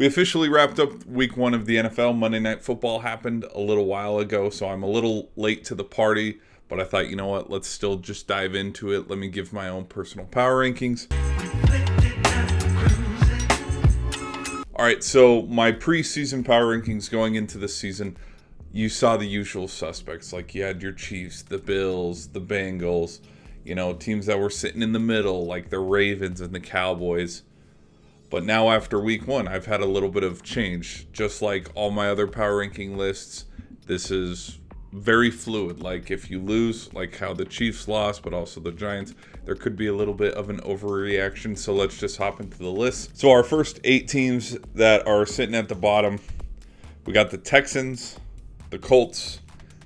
We officially wrapped up week 1 of the NFL. Monday Night Football happened a little while ago, so I'm a little late to the party, but I thought, you know what, let's still just dive into it. Let me give my own personal power rankings. All right, so my preseason power rankings going into the season, you saw the usual suspects. Like you had your Chiefs, the Bills, the Bengals, teams that were sitting in the middle, like the Ravens and the Cowboys. But now after week 1, I've had a little bit of change. Just like all my other power ranking lists, this is very fluid. Like if you lose, like how the Chiefs lost, but also the Giants, there could be a little bit of an overreaction. So let's just hop into the list. So our first 8 teams that are sitting at the bottom, we got the Texans, the Colts,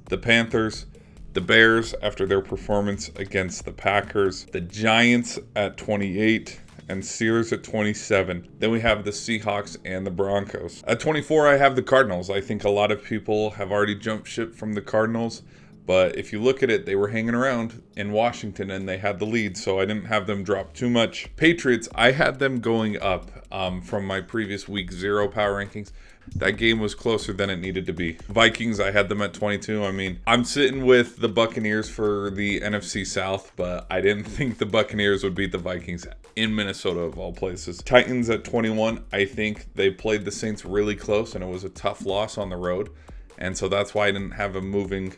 the Panthers, the Bears after their performance against the Packers, the Giants at 28, and Steelers at 27. Then we have the Seahawks and the Broncos. At 24, I have the Cardinals. I think a lot of people have already jumped ship from the Cardinals, but if you look at it, they were hanging around in Washington and they had the lead, so I didn't have them drop too much. Patriots, I had them going up from my previous week 0 power rankings. That game was closer than it needed to be. Vikings, I had them at 22. I mean, I'm sitting with the Buccaneers for the NFC South, but I didn't think the Buccaneers would beat the Vikings in Minnesota, of all places. Titans at 21. I think they played the Saints really close, and it was a tough loss on the road. And so that's why I didn't have them moving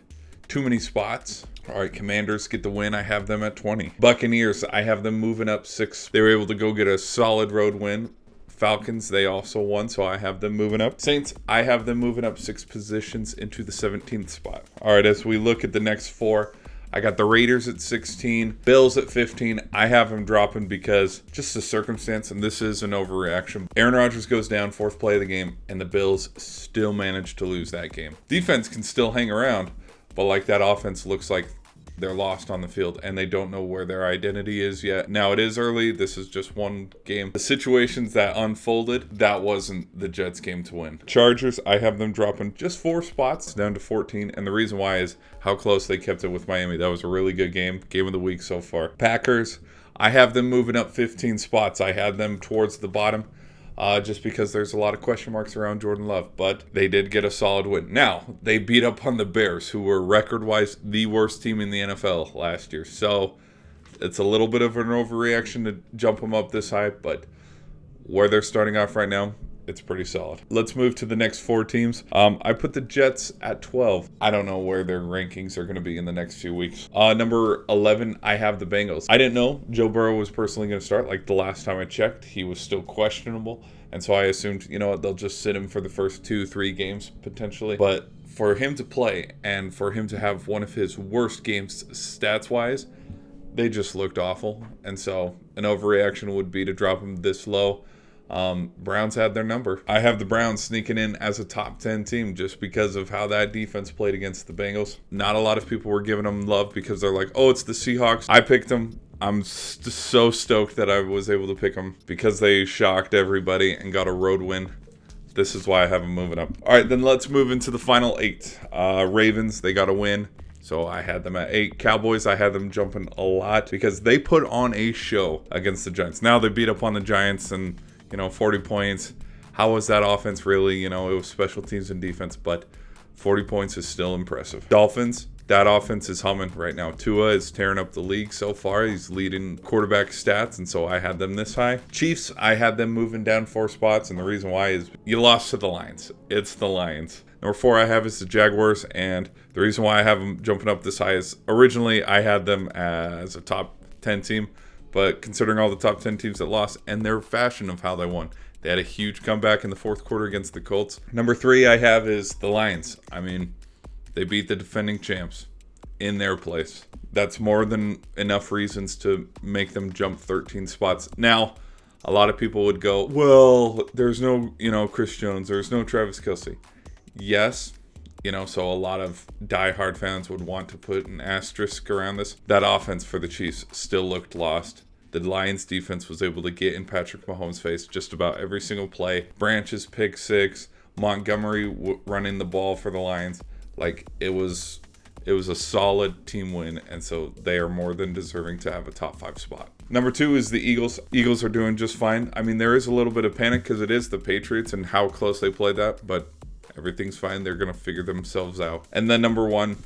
too many spots. All right, Commanders get the win. I have them at 20. Buccaneers, I have them moving up 6. They were able to go get a solid road win. Falcons, they also won, so I have them moving up. Saints, I have them moving up 6 positions into the 17th spot. All right, as we look at the next 4, I got the Raiders at 16, Bills at 15. I have them dropping because just the circumstance, and this is an overreaction. Aaron Rodgers goes down, 4th play of the game, and the Bills still manage to lose that game. Defense can still hang around, but like that offense looks like they're lost on the field and they don't know where their identity is yet. Now it is early. This is just one game. The situations that unfolded, that wasn't the Jets game to win. Chargers, I have them dropping just 4 spots down to 14. And the reason why is how close they kept it with Miami. That was a really good game. Game of the week so far. Packers, I have them moving up 15 spots. I had them towards the bottom. Just because there's a lot of question marks around Jordan Love. But they did get a solid win. Now, they beat up on the Bears, who were record-wise the worst team in the NFL last year. So it's a little bit of an overreaction to jump them up this high, but where they're starting off right now, it's pretty solid. Let's move to the next 4 teams. I put the Jets at 12. I don't know where their rankings are going to be in the next few weeks. Number 11, I have the Bengals. I didn't know Joe Burrow was personally going to start. Like the last time I checked, he was still questionable. And so I assumed, they'll just sit him for the first 2-3 games potentially. But for him to play and for him to have one of his worst games stats-wise, they just looked awful. And so an overreaction would be to drop him this low. Browns had their number. I have the Browns sneaking in as a top 10 team just because of how that defense played against the Bengals. Not a lot of people were giving them love because they're like, oh, it's the Seahawks. I picked them. I'm so stoked that I was able to pick them because they shocked everybody and got a road win. This is why I have them moving up. All right, then let's move into the final 8. Ravens, they got a win. So I had them at 8. Cowboys, I had them jumping a lot because they put on a show against the Giants. Now they beat up on the Giants and 40 points. How was that offense really? It was special teams and defense, but 40 points is still impressive. Dolphins, that offense is humming right now. Tua is tearing up the league so far. He's leading quarterback stats, and so I had them this high. Chiefs, I had them moving down 4 spots, and the reason why is you lost to the Lions. It's the Lions. Number 4 I have is the Jaguars, and the reason why I have them jumping up this high is originally I had them as a top 10 team. But considering all the top 10 teams that lost and their fashion of how they won, they had a huge comeback in the 4th quarter against the Colts. Number 3 I have is the Lions. I mean, they beat the defending champs in their place. That's more than enough reasons to make them jump 13 spots. Now, a lot of people would go, well, there's no, Chris Jones. There's no Travis Kelce. Yes, so a lot of diehard fans would want to put an asterisk around this. That offense for the Chiefs still looked lost. The Lions defense was able to get in Patrick Mahomes' face just about every single play. Branches pick 6, Montgomery running the ball for the Lions. Like it was a solid team win, and so they are more than deserving to have a top 5 spot. Number 2 is the Eagles. Eagles are doing just fine. I mean, there is a little bit of panic because it is the Patriots and how close they played that, but everything's fine. They're going to figure themselves out. And then number 1,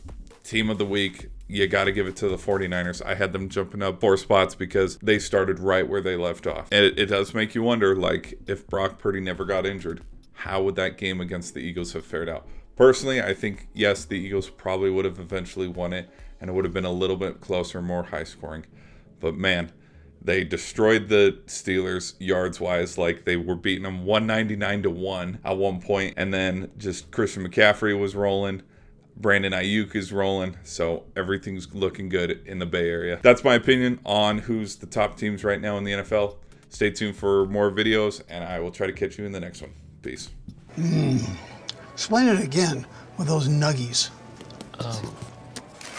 team of the week, you got to give it to the 49ers. I had them jumping up 4 spots because they started right where they left off. And it does make you wonder, like, if Brock Purdy never got injured, how would that game against the Eagles have fared out? Personally, I think, yes, the Eagles probably would have eventually won it, and it would have been a little bit closer, more high scoring. But man, they destroyed the Steelers yards-wise. Like, they were beating them 199-1 at one point, and then just Christian McCaffrey was rolling. Brandon Ayuk is rolling, so everything's looking good in the Bay Area. That's my opinion on who's the top teams right now in the NFL. Stay tuned for more videos, and I will try to catch you in the next one. Peace. Explain it again with those nuggies.